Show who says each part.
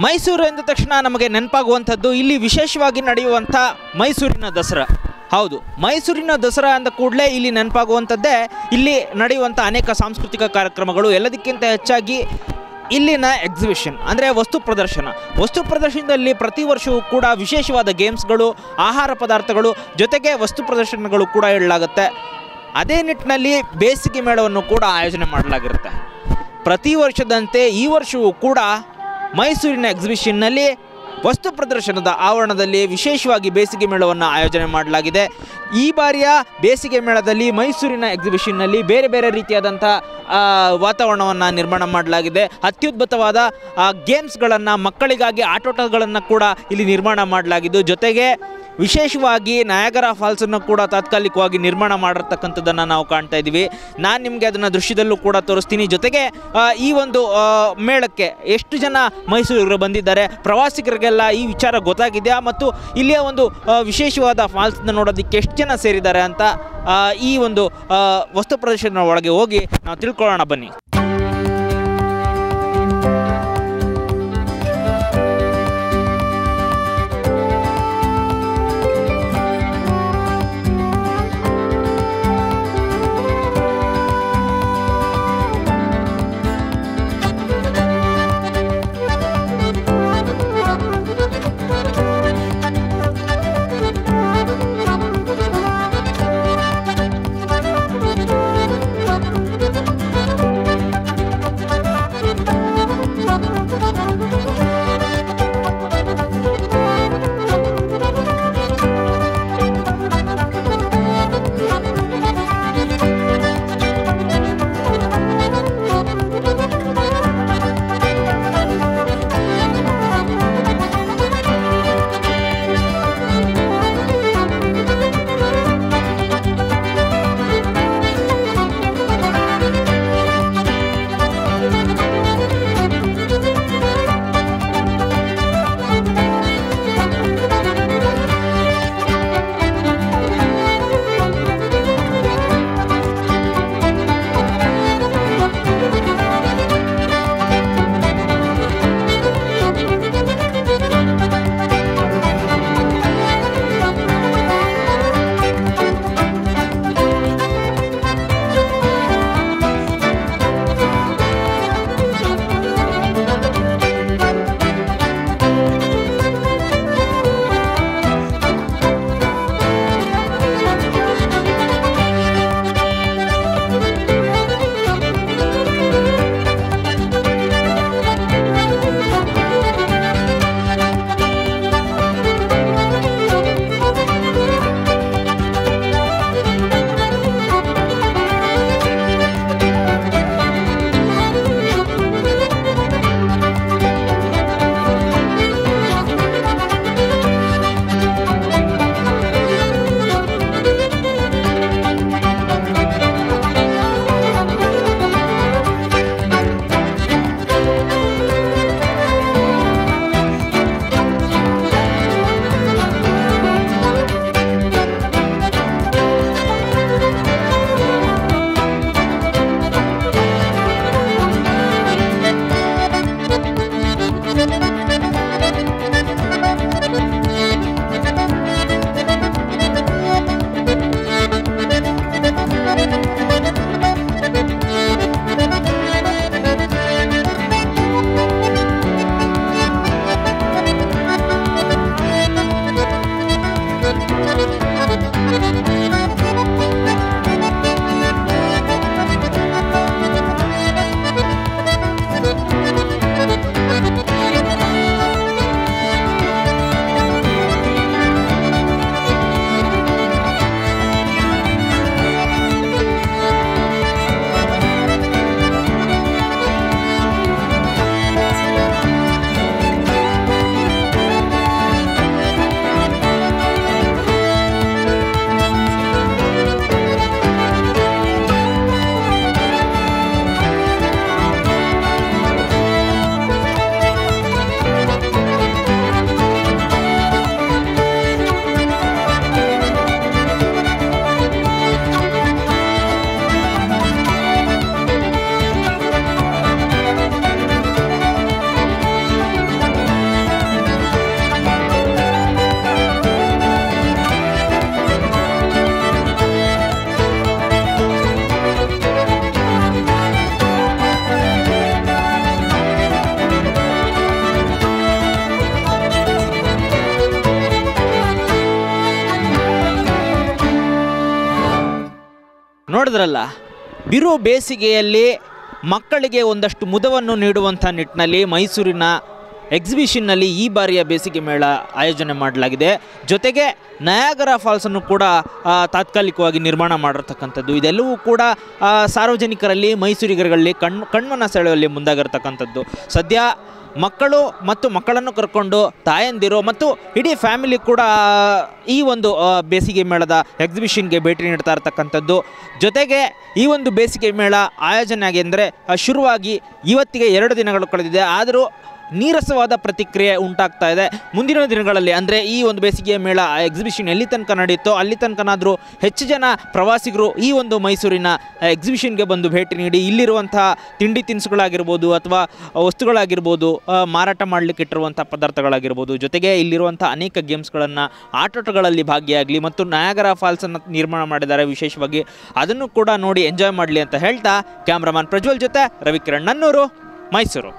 Speaker 1: ಮೈಸೂರು ಎಂದ ತಕ್ಷಣ ನಮಗೆ ನೆನಪಾಗುವಂಥದ್ದು ಇಲ್ಲಿ ವಿಶೇಷವಾಗಿ ನಡೆಯುವಂಥ ಮೈಸೂರಿನ ದಸರಾ. ಹೌದು, ಮೈಸೂರಿನ ದಸರಾ ಅಂದ ಕೂಡಲೇ ಇಲ್ಲಿ ನೆನಪಾಗುವಂಥದ್ದೇ ಇಲ್ಲಿ ನಡೆಯುವಂಥ ಅನೇಕ ಸಾಂಸ್ಕೃತಿಕ ಕಾರ್ಯಕ್ರಮಗಳು. ಎಲ್ಲದಕ್ಕಿಂತ ಹೆಚ್ಚಾಗಿ ಇಲ್ಲಿನ ಎಕ್ಸಿಬಿಷನ್ ಅಂದರೆ ವಸ್ತು ಪ್ರದರ್ಶನದಲ್ಲಿ ಪ್ರತಿ ವರ್ಷವೂ ಕೂಡ ವಿಶೇಷವಾದ ಗೇಮ್ಸ್ಗಳು, ಆಹಾರ ಪದಾರ್ಥಗಳು ಜೊತೆಗೆ ವಸ್ತು ಪ್ರದರ್ಶನಗಳು ಕೂಡ ಇಡಲಾಗುತ್ತೆ. ಅದೇ ನಿಟ್ಟಿನಲ್ಲಿ ಬೇಸಿಗೆ ಮೇಳವನ್ನು ಕೂಡ ಆಯೋಜನೆ ಮಾಡಲಾಗಿರುತ್ತೆ. ಪ್ರತಿ ವರ್ಷದಂತೆ ಈ ವರ್ಷವೂ ಕೂಡ ಮೈಸೂರಿನ ಎಕ್ಸಿಬಿಷನ್ನಲ್ಲಿ ವಸ್ತು ಪ್ರದರ್ಶನದ ಆವರಣದಲ್ಲಿ ವಿಶೇಷವಾಗಿ ಬೇಸಿಗೆ ಮೇಳವನ್ನು ಆಯೋಜನೆ ಮಾಡಲಾಗಿದೆ. ಈ ಬಾರಿಯ ಬೇಸಿಗೆ ಮೇಳದಲ್ಲಿ ಮೈಸೂರಿನ ಎಕ್ಸಿಬಿಷನ್ನಲ್ಲಿ ಬೇರೆ ಬೇರೆ ರೀತಿಯಾದಂಥ ವಾತಾವರಣವನ್ನು ನಿರ್ಮಾಣ ಮಾಡಲಾಗಿದೆ. ಅತ್ಯುದ್ಭುತವಾದ ಗೇಮ್ಸ್ಗಳನ್ನು, ಮಕ್ಕಳಿಗಾಗಿ ಆಟೋಟಗಳನ್ನು ಕೂಡ ಇಲ್ಲಿ ನಿರ್ಮಾಣ ಮಾಡಲಾಗಿದ್ದು, ಜೊತೆಗೆ ವಿಶೇಷವಾಗಿ ನಯಾಗರಾ ಫಾಲ್ಸನ್ನು ಕೂಡ ತಾತ್ಕಾಲಿಕವಾಗಿ ನಿರ್ಮಾಣ ಮಾಡಿರ್ತಕ್ಕಂಥದ್ದನ್ನು ನಾವು ಕಾಣ್ತಾ ಇದ್ದೀವಿ. ನಾನು ನಿಮಗೆ ಅದನ್ನು ದೃಶ್ಯದಲ್ಲೂ ಕೂಡ ತೋರಿಸ್ತೀನಿ. ಜೊತೆಗೆ ಈ ಒಂದು ಮೇಳಕ್ಕೆ ಎಷ್ಟು ಜನ ಮೈಸೂರಿಗೆ ಬಂದಿದ್ದಾರೆ, ಪ್ರವಾಸಿಗರಿಗೆಲ್ಲ ಈ ವಿಚಾರ ಗೊತ್ತಾಗಿದೆಯಾ ಮತ್ತು ಇಲ್ಲಿಯ ಒಂದು ವಿಶೇಷವಾದ ಫಾಲ್ಸ್ನ ನೋಡೋದಕ್ಕೆ ಎಷ್ಟು ಜನ ಸೇರಿದ್ದಾರೆ ಅಂತ ಈ ಒಂದು ವಸ್ತು ಪ್ರದರ್ಶನ ಒಳಗೆ ಹೋಗಿ ನಾವು ತಿಳ್ಕೊಳ್ಳೋಣ ಬನ್ನಿ. ನೋಡಿದ್ರಲ್ಲ, ಬಿರು ಬೇಸಿಗೆಯಲ್ಲಿ ಮಕ್ಕಳಿಗೆ ಒಂದಷ್ಟು ಮುದವನ್ನು ನೀಡುವಂಥ ನಿಟ್ಟಿನಲ್ಲಿ ಮೈಸೂರಿನ ಎಕ್ಸಿಬಿಷನ್ನಲ್ಲಿ ಈ ಬಾರಿಯ ಬೇಸಿಗೆ ಮೇಳ ಆಯೋಜನೆ ಮಾಡಲಾಗಿದೆ. ಜೊತೆಗೆ ನಯಾಗರಾ ಫಾಲ್ಸನ್ನು ಕೂಡ ತಾತ್ಕಾಲಿಕವಾಗಿ ನಿರ್ಮಾಣ ಮಾಡಿರ್ತಕ್ಕಂಥದ್ದು. ಇದೆಲ್ಲವೂ ಕೂಡ ಸಾರ್ವಜನಿಕರಲ್ಲಿ, ಮೈಸೂರಿಗರಲ್ಲಿ ಕಣ್ಮನ ಸೆಳೆಯುವಲ್ಲಿ ಮುಂದಾಗಿರ್ತಕ್ಕಂಥದ್ದು. ಸದ್ಯ ಮಕ್ಕಳು ಮತ್ತು ಮಕ್ಕಳನ್ನು ಕರ್ಕೊಂಡು ತಾಯಂದಿರು ಮತ್ತು ಇಡೀ ಫ್ಯಾಮಿಲಿ ಕೂಡ ಈ ಒಂದು ಬೇಸಿಗೆ ಮೇಳದ ಎಕ್ಸಿಬಿಷನ್ಗೆ ಭೇಟಿ ನೀಡ್ತಾ ಇರ್ತಕ್ಕಂಥದ್ದು. ಜೊತೆಗೆ ಈ ಒಂದು ಬೇಸಿಗೆ ಮೇಳ ಆಯೋಜನೆ ಆಗಿ ಅಂದರೆ ಶುರುವಾಗಿ ಇವತ್ತಿಗೆ 2 ದಿನಗಳು ಕಳೆದಿದೆ. ಆದರೂ ನೀರಸವಾದ ಪ್ರತಿಕ್ರಿಯೆ ಉಂಟಾಗ್ತಾ ಇದೆ. ಮುಂದಿನ ದಿನಗಳಲ್ಲಿ ಅಂದರೆ ಈ ಒಂದು ಬೇಸಿಗೆ ಮೇಳ ಎಕ್ಸಿಬಿಷನ್ ಎಲ್ಲಿ ತನಕ ನಡೆಯುತ್ತೋ ಅಲ್ಲಿ ತನಕನಾದರೂ ಹೆಚ್ಚು ಜನ ಪ್ರವಾಸಿಗರು ಈ ಒಂದು ಮೈಸೂರಿನ ಎಕ್ಸಿಬಿಷನ್ಗೆ ಬಂದು ಭೇಟಿ ನೀಡಿ ಇಲ್ಲಿರುವಂತಹ ತಿಂಡಿ ತಿನಿಸುಗಳಾಗಿರ್ಬೋದು ಅಥವಾ ವಸ್ತುಗಳಾಗಿರ್ಬೋದು, ಮಾರಾಟ ಮಾಡಲಿಕ್ಕೆ ಇಟ್ಟಿರುವಂಥ ಪದಾರ್ಥಗಳಾಗಿರ್ಬೋದು, ಜೊತೆಗೆ ಇಲ್ಲಿರುವಂಥ ಅನೇಕ ಗೇಮ್ಸ್ಗಳನ್ನು, ಆಟೋಟಗಳಲ್ಲಿ ಭಾಗಿಯಾಗಲಿ ಮತ್ತು ನಯಾಗರಾ ಫಾಲ್ಸನ್ನು ನಿರ್ಮಾಣ ಮಾಡಿದ್ದಾರೆ ವಿಶೇಷವಾಗಿ, ಅದನ್ನು ಕೂಡ ನೋಡಿ ಎಂಜಾಯ್ ಮಾಡಲಿ ಅಂತ ಹೇಳ್ತಾ ಕ್ಯಾಮ್ರಾಮನ್ ಪ್ರಜ್ವಲ್ ಜೊತೆ ರವಿಕಿರಣ್ ನನ್ನೂರು, ಮೈಸೂರು.